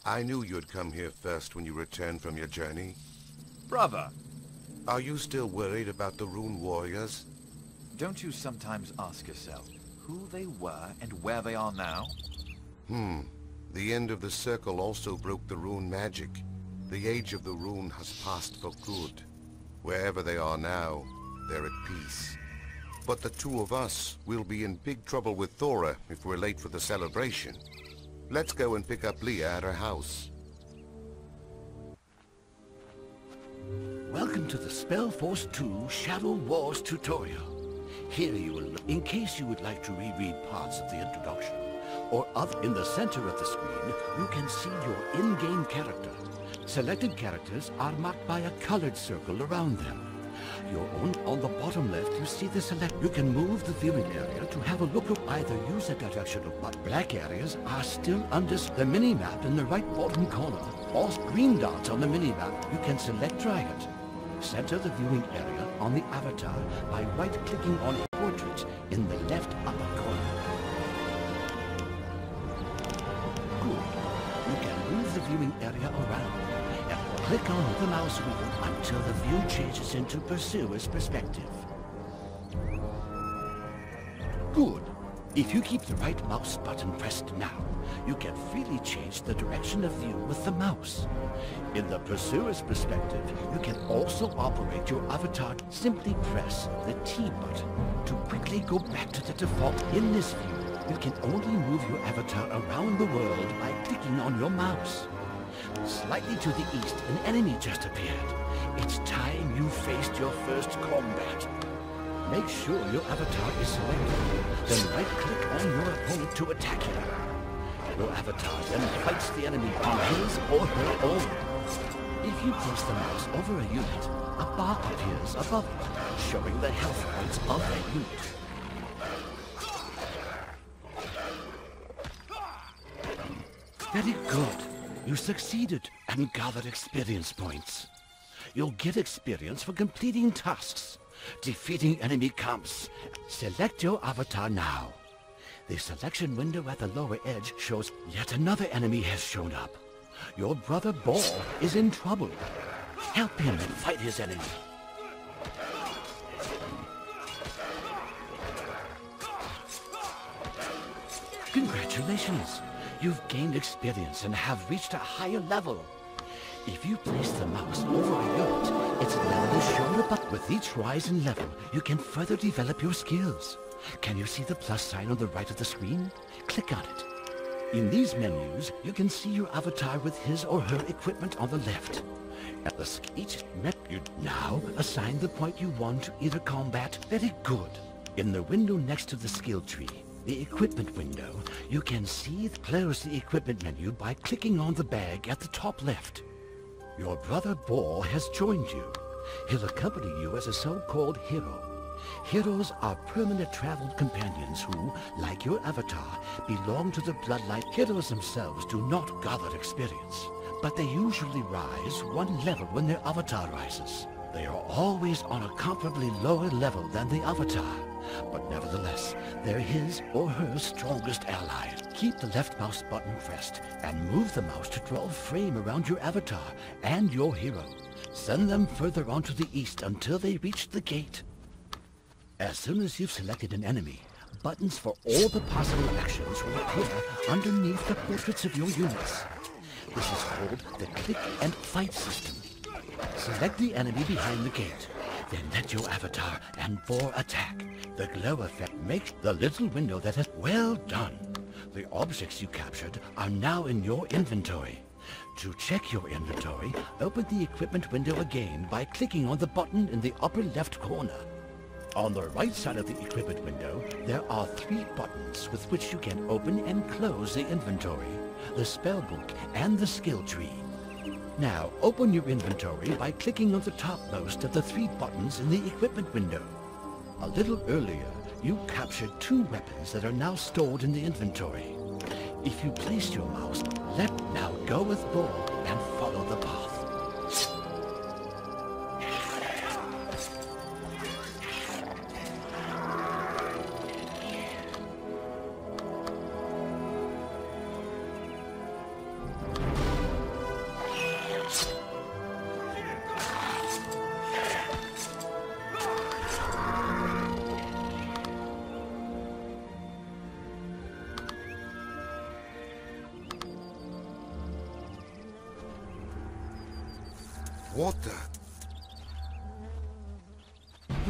I knew you'd come here first when you returned from your journey. Brother, Are you still worried about the Rune Warriors? don't you sometimes ask yourself who they were and where they are now? The end of the circle also broke the Rune magic. The age of the Rune has passed for good. Wherever they are now, they're at peace. But the two of us will be in big trouble with Thora if we're late for the celebration. Let's go and pick up Leah at her house. Welcome to the Spellforce 2 Shadow Wars tutorial. Here you will, in case you would like to reread parts of the introduction, or other, in the center of the screen, you can see your in-game character. Selected characters are marked by a colored circle around them. Your own, on the bottom left, you see the select. You can move the viewing area to have a look at either use a directional, but black areas are still under the mini-map in the right bottom corner. All green dots on the mini-map, you can select drag it. Center the viewing area on the avatar by right-clicking on Portrait in the left upper corner. Good. You can move the viewing area around and click on the mouse wheel until the view changes into Pursuer's perspective. Good. If you keep the right mouse button pressed now, you can freely change the direction of view with the mouse. In the Pursuer's perspective, you can also operate your avatar. Simply press the T button to quickly go back to the default. In this view, you can only move your avatar around the world by clicking on your mouse. Slightly to the east, an enemy just appeared. It's time you faced your first combat. Make sure your avatar is selected, then right-click on your opponent to attack him. Your avatar then fights the enemy on his or her own. If you place the mouse over a unit, a bar appears above it, showing the health points of that unit. Very good. You succeeded and gathered experience points. You'll get experience for completing tasks, defeating enemy camps. Select your avatar now. The selection window at the lower edge shows yet another enemy has shown up. Your brother Ball is in trouble. Help him and fight his enemy. Congratulations! You've gained experience and have reached a higher level. If you place the mouse over a unit, its level is shown above. With each rise in level, you can further develop your skills. Can you see the plus sign on the right of the screen? Click on it. In these menus, you can see your avatar with his or her equipment on the left. At the each you now assign the point you want to either combat. Very good. In the window next to the skill tree, the equipment window, you can close the equipment menu by clicking on the bag at the top left. Your brother Ball has joined you. He'll accompany you as a so-called hero. Heroes are permanent traveled companions who, like your avatar, belong to the bloodline. Heroes themselves do not gather experience, but they usually rise one level when their avatar rises. They are always on a comparably lower level than the avatar, but nevertheless, they're his or her strongest ally. Keep the left mouse button pressed and move the mouse to draw a frame around your avatar and your hero. Send them further on to the east until they reach the gate. As soon as you've selected an enemy, buttons for all the possible actions will appear underneath the portraits of your units. This is called the click and fight system. Select the enemy behind the gate, then let your avatar and Boar attack. The glow effect makes the little window that has well done. The objects you captured are now in your inventory. To check your inventory, open the equipment window again by clicking on the button in the upper left corner. On the right side of the equipment window, there are 3 buttons with which you can open and close the inventory, the spellbook, and the skill tree. Now, open your inventory by clicking on the topmost of the 3 buttons in the equipment window. A little earlier, you captured 2 weapons that are now stored in the inventory. If you place your mouse, now go with Ball and follow the path. What the?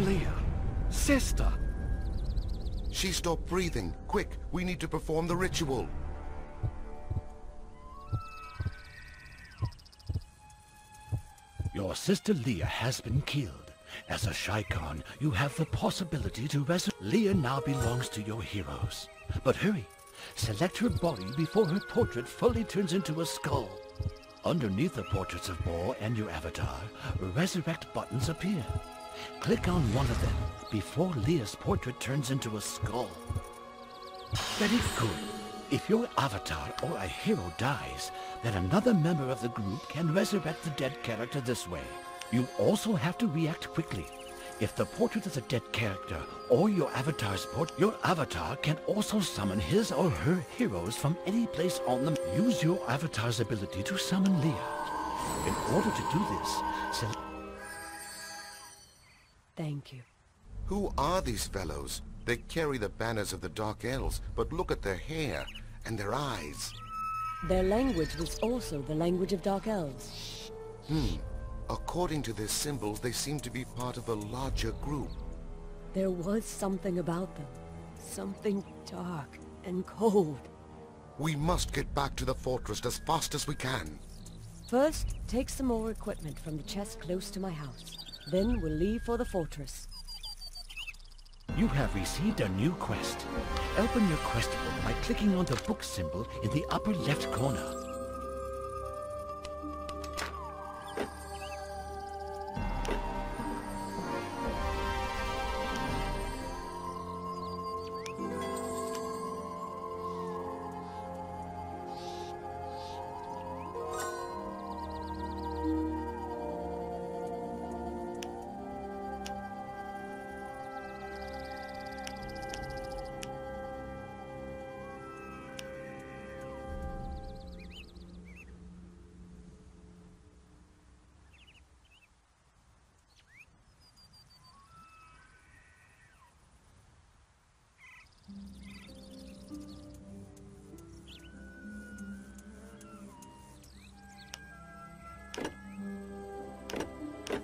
Leah! Sister! She stopped breathing. Quick, we need to perform the ritual. Your sister Leah has been killed. As a Shikon, you have the possibility to resurrect. Leah now belongs to your heroes. But hurry, select her body before her portrait fully turns into a skull. Underneath the portraits of Bo and your avatar, resurrect buttons appear. Click on one of them before Leah's portrait turns into a skull. Very good. If your avatar or a hero dies, then another member of the group can resurrect the dead character this way. You also have to react quickly. If the portrait is a dead character or your avatar's portrait, your avatar can also summon his or her heroes from any place on them. Use your avatar's ability to summon Leah. In order to do this, Thank you. Who are these fellows? They carry the banners of the Dark Elves, but look at their hair and their eyes. Their language was also the language of Dark Elves. According to their symbols, they seem to be part of a larger group. There was something about them. Something dark and cold. We must get back to the fortress as fast as we can. First, take some more equipment from the chest close to my house. Then we'll leave for the fortress. you have received a new quest. Open your quest book by clicking on the book symbol in the upper left corner.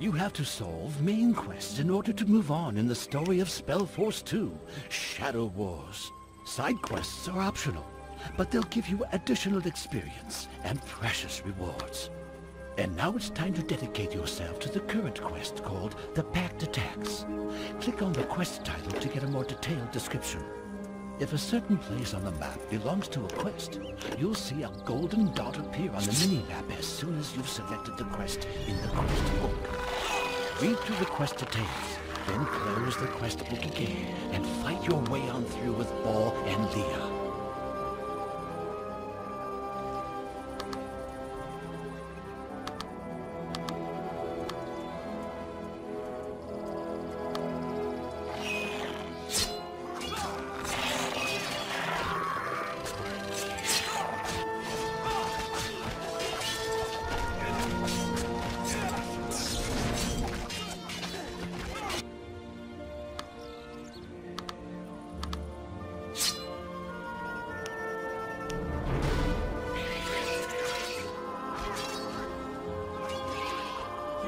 You have to solve main quests in order to move on in the story of Spellforce 2, Shadow Wars. Side quests are optional, but they'll give you additional experience and precious rewards. And now it's time to dedicate yourself to the current quest called The Pact Attacks. Click on the quest title to get a more detailed description. If a certain place on the map belongs to a quest, you'll see a golden dot appear on the mini-map as soon as you've selected the quest in the quest book. Read through the quest details, then close the quest book again and fight your way on through with Bo and Leah.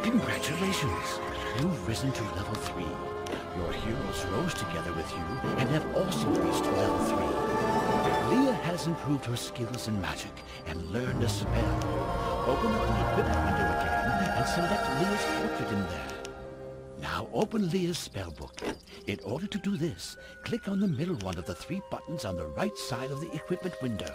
Congratulations! You've risen to level 3. Your heroes rose together with you and have also reached level 3. Leah has improved her skills in magic and learned a spell. Open up the equipment window again and select Leah's portrait in there. Now open Leah's spellbook. In order to do this, click on the middle one of the 3 buttons on the right side of the equipment window.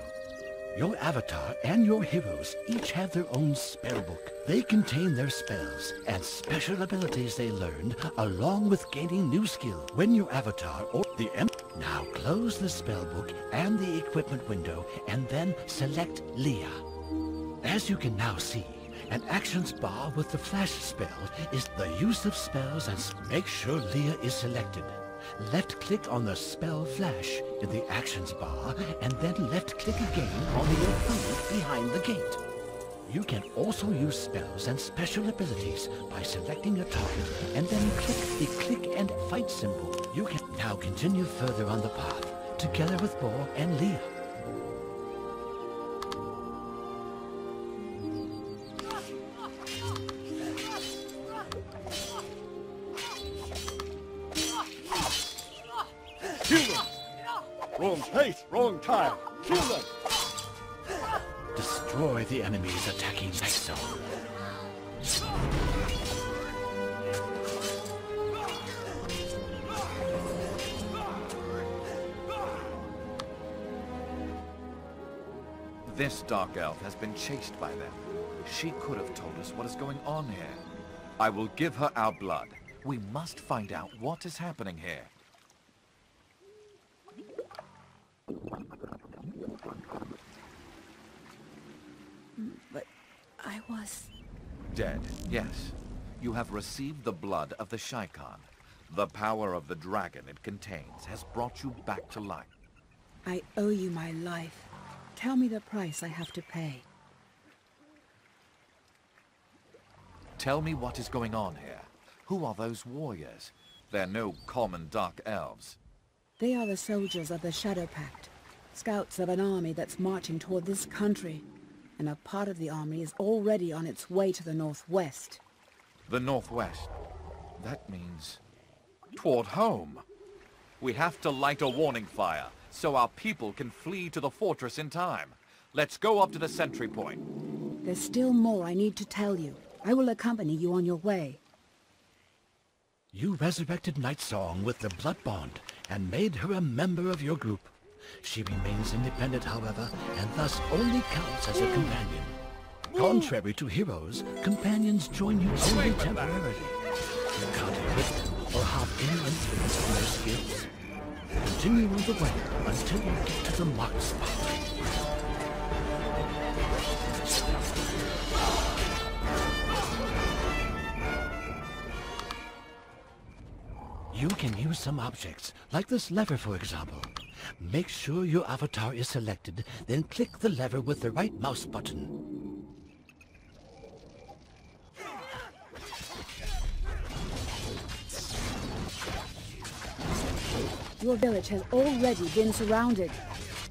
Your avatar and your heroes each have their own spellbook. They contain their spells and special abilities they learned, along with gaining new skills. When your avatar or the Now close the spellbook and the equipment window and then select Leah. As you can now see, an actions bar with the flash spell is the use of spells and make sure Leah is selected. Left-click on the spell flash in the actions bar, and then left-click again on the opponent behind the gate. You can also use spells and special abilities by selecting a target and then click the click and fight symbol. You can now continue further on the path, together with Bo and Leah. Wrong place, wrong time. Kill them! Destroy the enemies attacking Night Zone. This Dark Elf has been chased by them. She could have told us what is going on here. I will give her our blood. We must find out what is happening here. But I was... Dead, yes. You have received the blood of the Shaikan. The power of the dragon it contains has brought you back to life. I owe you my life. Tell me the price I have to pay. Tell me what is going on here. Who are those warriors? They're no common Dark Elves. They are the soldiers of the Shadow Pact, scouts of an army that's marching toward this country, and a part of the army is already on its way to the northwest. The northwest? That means... toward home. We have to light a warning fire, so our people can flee to the fortress in time. Let's go up to the sentry point. There's still more I need to tell you. I will accompany you on your way. You resurrected Night Song with the blood bond and made her a member of your group. She remains independent, however, and thus only counts as a companion. Contrary to heroes, companions join you only temporarily. You can't equip them or have any influence on their skills. Continue on the way until you get to the marked spot. You can use some objects, like this lever for example. Make sure your avatar is selected, then click the lever with the right mouse button. Your village has already been surrounded.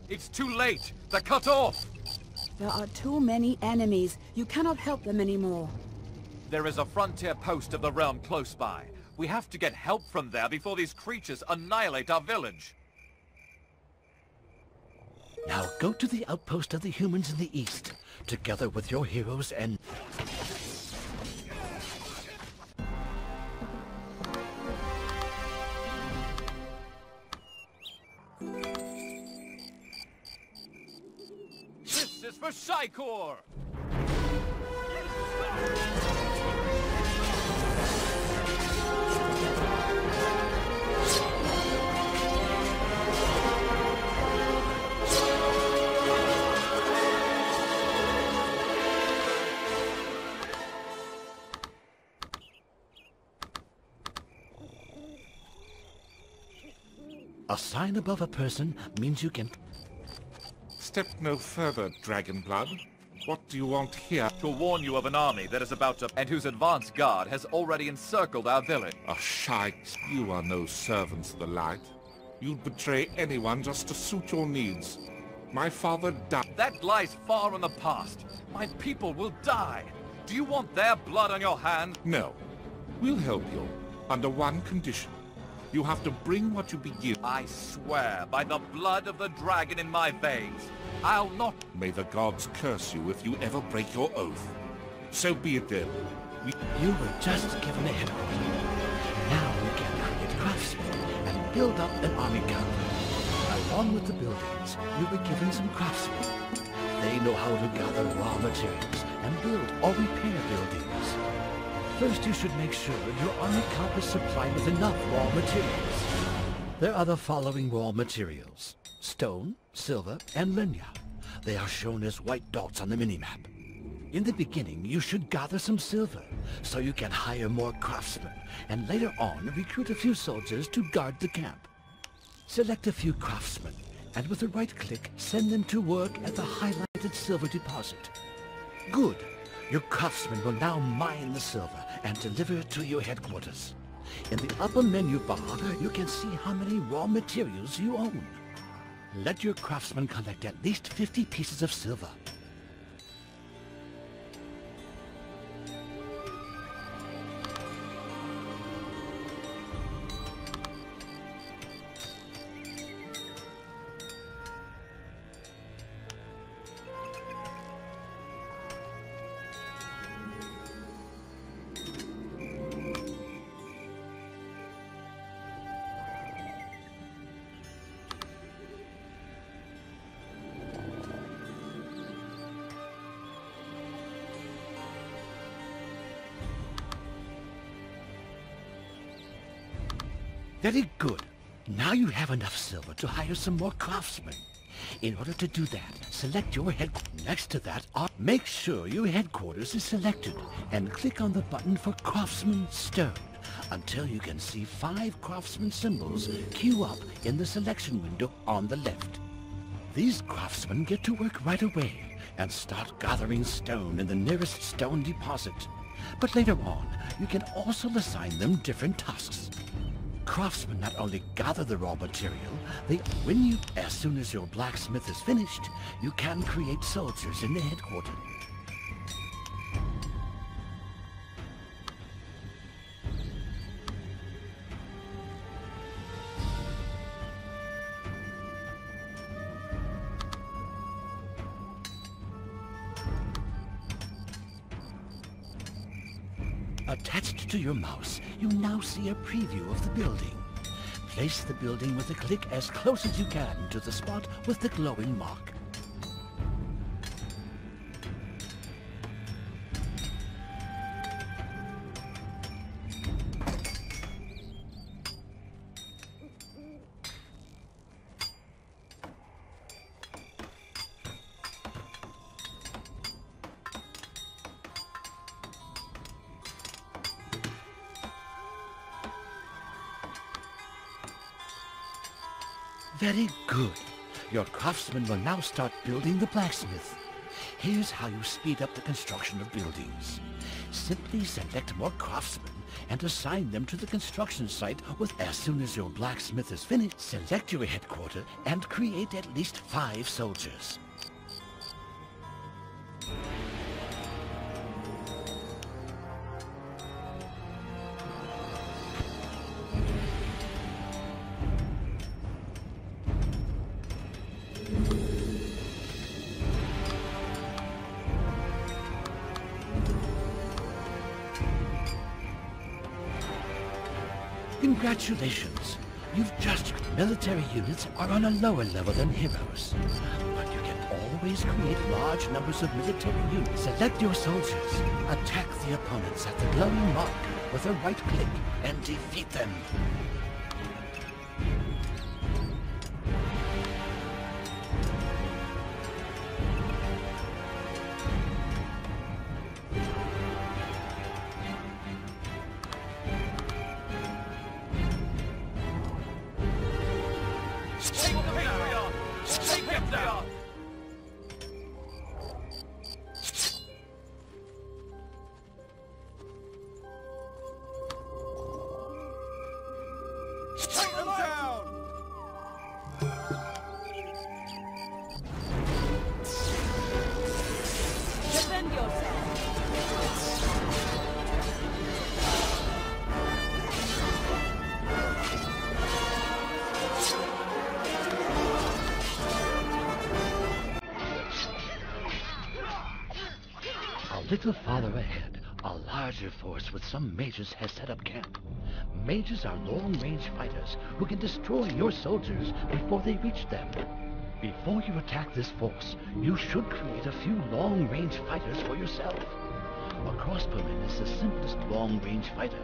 It's too late! They're cut off! There are too many enemies. You cannot help them anymore. There is a frontier post of the realm close by. We have to get help from there before these creatures annihilate our village. Now go to the outpost of the humans in the east, together with your heroes and... This is for Shaikor! A sign above a person means you can... Step no further, Dragonblood. What do you want here? To warn you of an army that is about to... and whose advance guard has already encircled our village. A shite. You are no servants of the light. You'd betray anyone just to suit your needs. My father died. That lies far in the past. My people will die. Do you want their blood on your hands? No. We'll help you. Under one condition. You have to bring what you begin. I swear by the blood of the dragon in my veins, I'll not... May the gods curse you if you ever break your oath. So be it then. You were just given a headquarters. Now you can create craftsmen and build up an army camp. Along with the buildings, you were given some craftsmen. They know how to gather raw materials and build or repair buildings. First, you should make sure your army camp is supplied with enough raw materials. There are the following raw materials: stone, silver, and lenya. They are shown as white dots on the minimap. In the beginning, you should gather some silver, so you can hire more craftsmen, and later on recruit a few soldiers to guard the camp. Select a few craftsmen, and with a right-click, send them to work at the highlighted silver deposit. Good. Your craftsmen will now mine the silver and deliver it to your headquarters. In the upper menu bar, you can see how many raw materials you own. Let your craftsmen collect at least 50 pieces of silver. Very good. Now you have enough silver to hire some more craftsmen. In order to do that, select your head. Next to that, make sure your headquarters is selected and click on the button for Craftsman Stone until you can see 5 craftsman symbols queue up in the selection window on the left. These craftsmen get to work right away and start gathering stone in the nearest stone deposit. But later on, you can also assign them different tasks. Craftsmen not only gather the raw material, as soon as your blacksmith is finished, you can create soldiers in the headquarters. Attached to your mouse, you now see a preview of the building. Place the building with a click as close as you can to the spot with the glowing mark. Very good. Your craftsmen will now start building the blacksmith. Here's how you speed up the construction of buildings. Simply select more craftsmen and assign them to the construction site as soon as your blacksmith is finished, select your headquarters and create at least 5 soldiers. Congratulations! You've just... Military units are on a lower level than heroes. But you can always create large numbers of military units. Select your soldiers. Attack the opponents at the glowing mark with a right click and defeat them. A little farther ahead, a larger force with some mages has set up camp. Mages are long-range fighters who can destroy your soldiers before they reach them. Before you attack this force, you should create a few long-range fighters for yourself. A crossbowman is the simplest long-range fighter.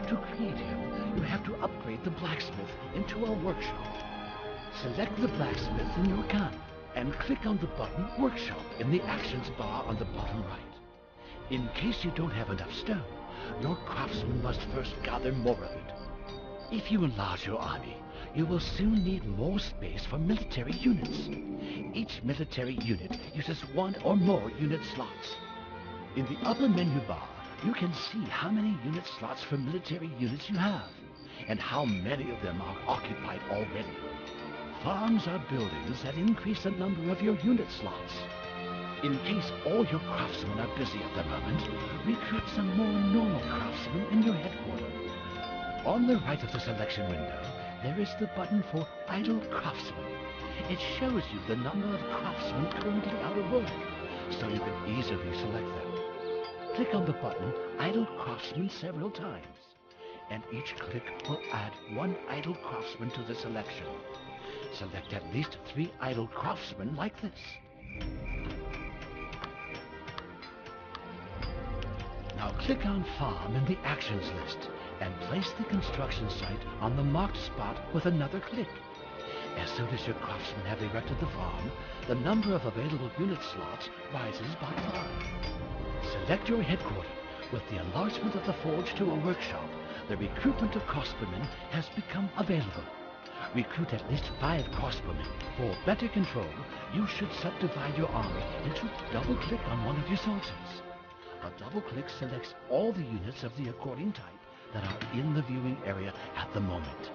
To create him, you have to upgrade the blacksmith into a workshop. Select the blacksmith in your gun and click on the button Workshop in the Actions bar on the bottom right. In case you don't have enough stone, your craftsman must first gather more of it. If you enlarge your army, you will soon need more space for military units. Each military unit uses 1 or more unit slots. In the upper menu bar, you can see how many unit slots for military units you have, and how many of them are occupied already. Farms are buildings that increase the number of your unit slots. In case all your craftsmen are busy at the moment, recruit some more normal craftsmen in your headquarters. On the right of the selection window, there is the button for Idle Craftsmen. It shows you the number of craftsmen currently out of work, so you can easily select them. Click on the button Idle Craftsmen several times, and each click will add 1 idle craftsman to the selection. Select at least 3 idle craftsmen like this. Now click on Farm in the Actions list and place the construction site on the marked spot with another click. As soon as your craftsmen have erected the farm, the number of available unit slots rises by 5. Select your headquarters. With the enlargement of the forge to a workshop, the recruitment of crossbowmen has become available. Recruit at least 5 crossbowmen. For better control, you should subdivide your army into double-click on one of your soldiers. A double-click selects all the units of the according type that are in the viewing area at the moment.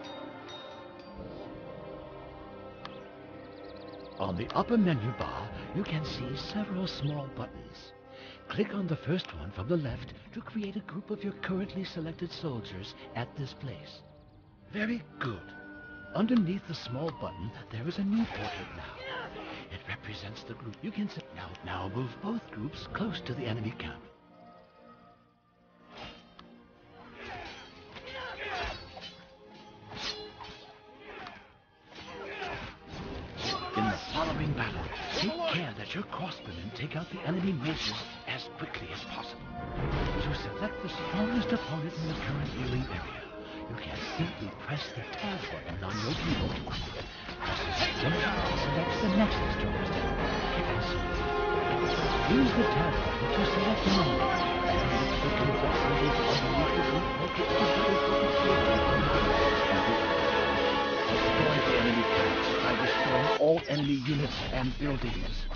On the upper menu bar, you can see several small buttons. Click on the first one from the left to create a group of your currently selected soldiers at this place. Very good. Underneath the small button, there is a new portrait now. It represents the group you can set. Now move both groups close to the enemy camp. In the following battle, take care that your crossbowmen take out the enemy mages as quickly as possible. To select the strongest opponent in the current viewing area, you can simply press the tab button on your keyboard. Press the jump and select the next strongest enemy, and so on. Use the tab button to select an enemy, and if you can drop levels underneath the group, make it so that it will destroy the enemy camps by destroying all enemy units and buildings.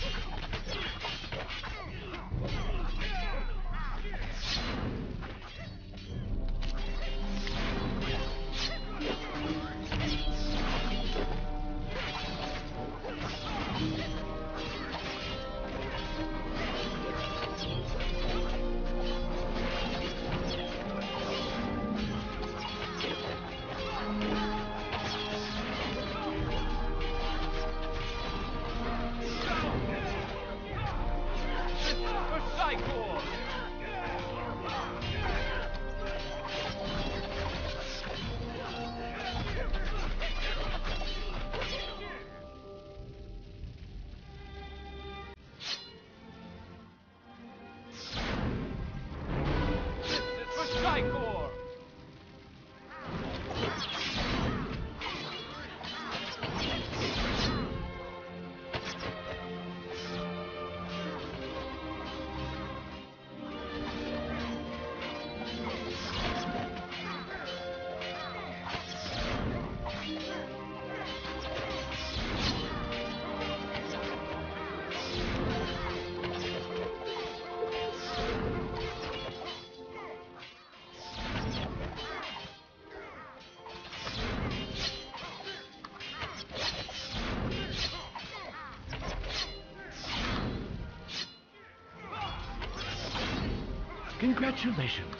Congratulations!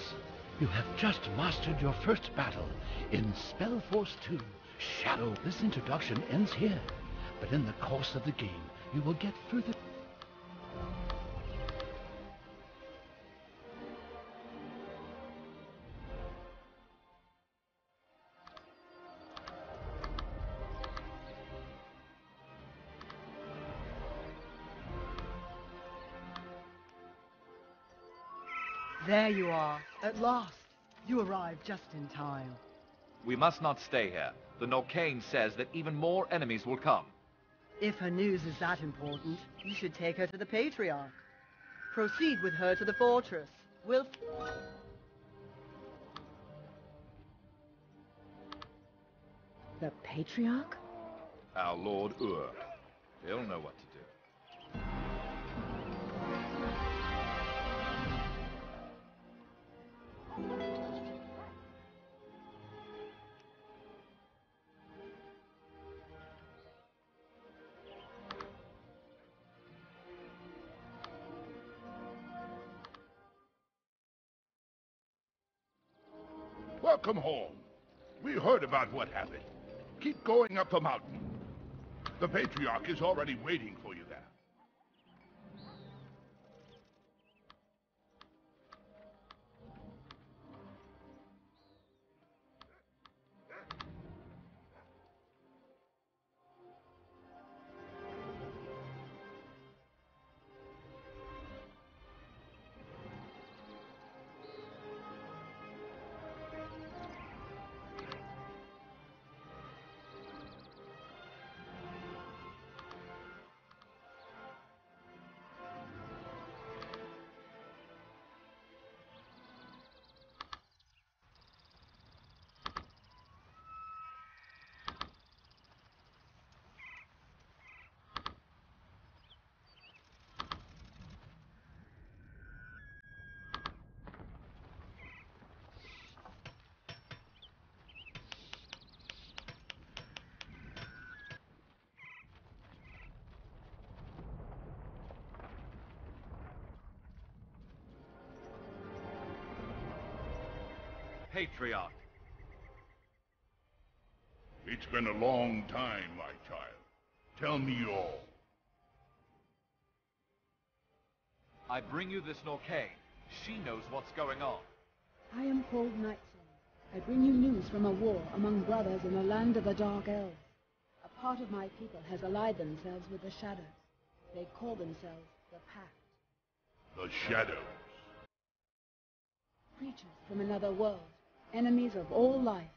You have just mastered your first battle in Spellforce 2, Shadow. This introduction ends here, but in the course of the game, you will get further... There you are. At last. You arrived just in time. We must not stay here. The Norcane says that even more enemies will come. If her news is that important, you should take her to the Patriarch. Proceed with her to the fortress. We'll... The Patriarch? Our Lord Ur. He'll know what to do. Welcome home. We heard about what happened. Keep going up the mountain. The Patriarch is already waiting for you there. Patriarch. It's been a long time, my child. Tell me all. I bring you this Norcane. She knows what's going on. I am called Nightsong. I bring you news from a war among brothers in the land of the Dark Elves. A part of my people has allied themselves with the Shadows. They call themselves the Pact. The Shadows. Creatures from another world, enemies of all life,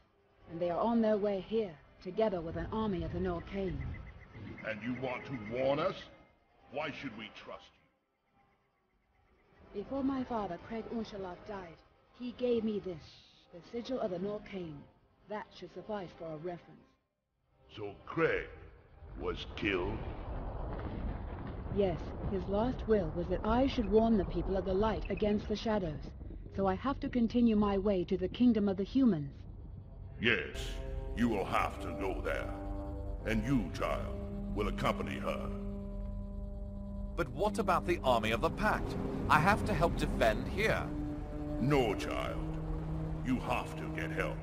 and they are on their way here, together with an army of the Norcane. And you want to warn us? Why should we trust you? Before my father, Craig Unshalaf, died, he gave me this, the sigil of the Norcane. That should suffice for a reference. So Craig was killed? Yes, his last will was that I should warn the people of the light against the shadows. So I have to continue my way to the kingdom of the humans. Yes, you will have to go there. And you, child, will accompany her. But what about the army of the Pact? I have to help defend here. No, child. You have to get help.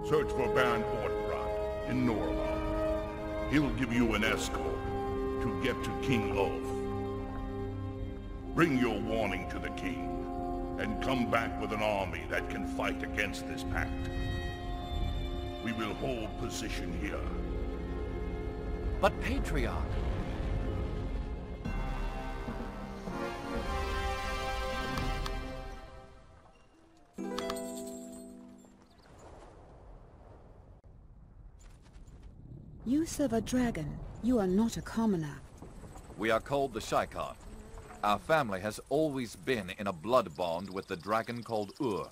Search for Baron Bonedripper in Normal. He'll give you an escort to get to King Ulf. Bring your warning to the king, and come back with an army that can fight against this pact. We will hold position here. But Patriarch... You serve a dragon. You are not a commoner. We are called the Shaikhan. Our family has always been in a blood bond with the dragon called Ur.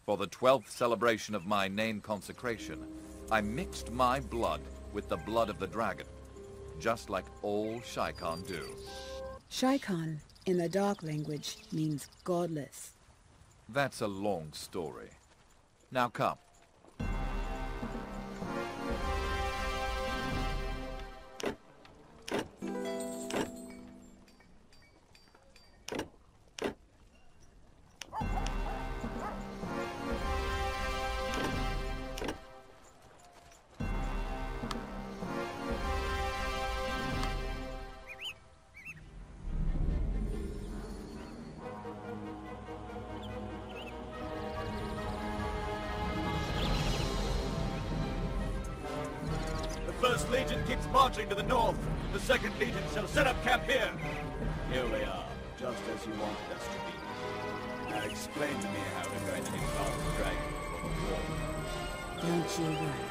For the 12th celebration of my name consecration, I mixed my blood with the blood of the dragon, just like all Shaikhan do. Shaikhan, in the dark language, means godless. That's a long story. Now come. The First Legion keeps marching to the north. The Second Legion shall set up camp here. Here we are, just as you wanted us to be. Now explain to me how we're going to get past the dragon before the war. Don't you worry.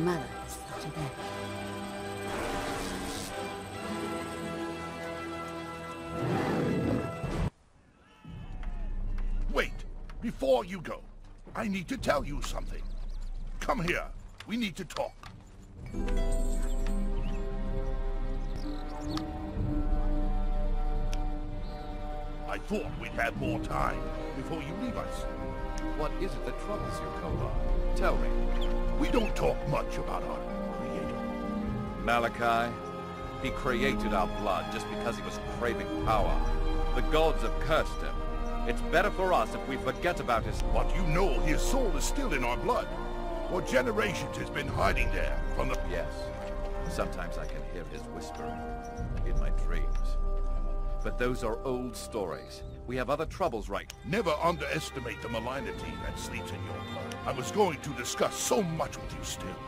Mother has thought of that. Wait! Before you go, I need to tell you something. Come here. We need to talk. I thought we'd had more time before you leave us. What is it that troubles you, Kovar? Tell me. We don't talk much about our creator. Malachi, he created our blood just because he was craving power. The gods have cursed him. It's better for us if we forget about his... But you know his soul is still in our blood. For generations it's been hiding there from the... Yes. Sometimes I can hear his whispering in my dreams. But those are old stories. We have other troubles, right? Never underestimate the malignity that sleeps in your blood. I was going to discuss so much with you still,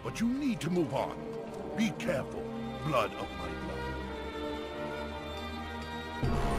but you need to move on. Be careful, blood of my blood.